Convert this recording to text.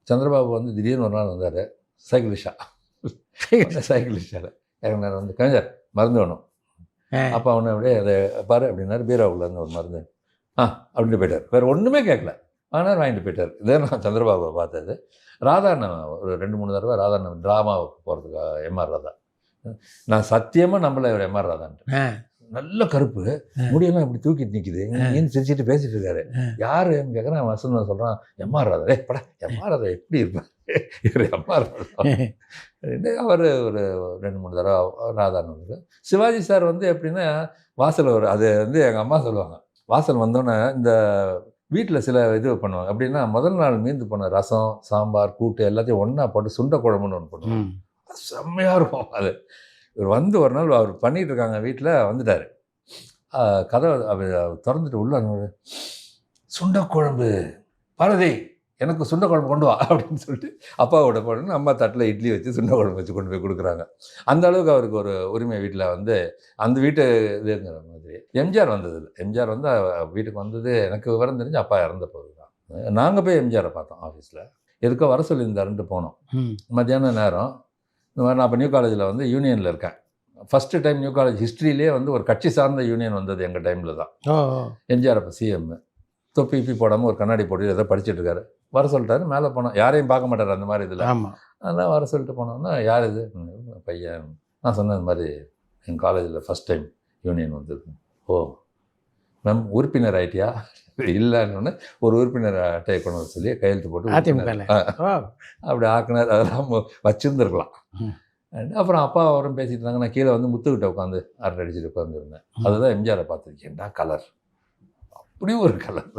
சந்திரபாபு வந்து திடீர்னு ஒரு நாள் வந்தார், சைக்கிள் ரிக்ஷா. சைக்கிள் ரிக்ஷாவில் இறங்கினார். வந்து கவிஞர் மருந்து வேணும். அப்போ அவனை அப்படியே அதை பாரு அப்படின்னாரு. பீரோவுக்குள்ளேருந்து ஒரு மருந்து அப்படின்ட்டு போயிட்டார். வேறு ஒன்றுமே கேட்கல. ஆனால் வாங்கிட்டு போயிட்டார். இதே நான் சந்திரபாபுவை பார்த்தது. ராதாண்ணன் ஒரு 2-3 தடவை ராதாண்ணன் ட்ராமாவுக்கு போகிறதுக்கு எம்ஆர் ராதா. நான் சத்தியமாக நம்பலை இவர் எம்ஆர் ராதான்ட்டு. நல்ல கருப்பு, முடியெல்லாம் இப்படி தூக்கிட்டு நிற்கிது, ஏன்னு சிரிச்சுட்டு பேசிட்டு இருக்காரு. யாருன்னு கேட்குறேன். வசந்தன் சொல்கிறான், எம்ஆர் ராதா. படா எம்ஆர் ராதா எப்படி இருப்பார் இவர் எம்ஆர் ராதா. அவர் ஒரு 2-3 தடவை ராதான்னு வந்து. சிவாஜி சார் வந்து எப்படின்னா வாசல் அது வந்து எங்கள் அம்மா சொல்லுவாங்க, வாசல் வந்தோன்னே இந்த வீட்டில் சில இது பண்ணுவாங்க. அப்படின்னா முதல் நாள் மீந்து போன ரசம், சாம்பார், கூட்டு எல்லாத்தையும் ஒன்றா போட்டு சுண்டை குழம்புன்னு ஒன்று பண்ணுவாங்க. செம்மையாக இருக்கும் அது. இவர் வந்து ஒரு நாள் அவர் பண்ணிகிட்டு இருக்காங்க வீட்டில், வந்துட்டார். கதவை திறந்துட்டு உள்ள சுண்டைக்குழம்பு பாரதி எனக்கு சுண்டைக்குழம்பு கொண்டு வா அப்படின்னு சொல்லிட்டு அப்பாவோட போடணும். அம்மா தட்டில் இட்லி வச்சு சுண்டைக்குழம்பு வச்சு கொண்டு போய் கொடுக்குறாங்க. அந்த அளவுக்கு அவருக்கு ஒரு உரிமை வீட்டில் வந்து அந்த வீட்டு இதுங்கிற மாதிரி. எம்ஜிஆர் வந்தது இல்லை. எம்ஜிஆர் வந்து வீட்டுக்கு வந்தது எனக்கு விவரம் தெரிஞ்சு அப்பா இறந்த போது தான். நாங்கள் போய் எம்ஜிஆரை பார்த்தோம் ஆஃபீஸில். எதுக்கோ வர சொல்லியிருந்தாருன்ட்டு போனோம். மத்தியான நேரம் இந்த மாதிரி நான் இப்போ நியூ காலேஜில் வந்து யூனியனில் இருக்கேன். ஃபஸ்ட்டு டைம் நியூ காலேஜ் ஹிஸ்ட்ரியிலே வந்து ஒரு கட்சி சார்ந்த யூனியன் வந்தது எங்கள் டைமில் தான். எம்ஜிஆர் அப்போ சிஎம். தொப்பி இப்பி போடாமல் ஒரு கண்ணாடி போட்டு ஏதோ படிச்சுட்டு இருக்காரு. வர சொல்லிட்டாரு. மேலே போனோம். யாரையும் பார்க்க மாட்டார் அந்த மாதிரி இதில். அதெல்லாம் வர சொல்லிட்டு போனோம்னா, யார் இது பையன்? நான் சொன்னேன், இந்த மாதிரி எங்கள் காலேஜில் ஃபஸ்ட் டைம் யூனியன் வந்தது. ஓ மேம் உறுப்பினர் ஆகிட்டியா? இல்லைன்னு ஒரு உறுப்பினர் அட்டையை கொண்டு வர சொல்லி கையெழுத்து போட்டு அப்படி ஆக்கினார். அதெல்லாம் வச்சுருந்துருக்கலாம். அப்புறம் அப்பா அவரும் பேசிட்டு இருந்தாங்க. நான் கீழே வந்து முத்துக்கிட்ட உட்காந்து அரட்டை அடிச்சுட்டு உட்காந்துருந்தேன். அதுதான் எம்ஜிஆரை பார்த்துருக்கேன்டா கலர், அப்படியும் ஒரு கலர்.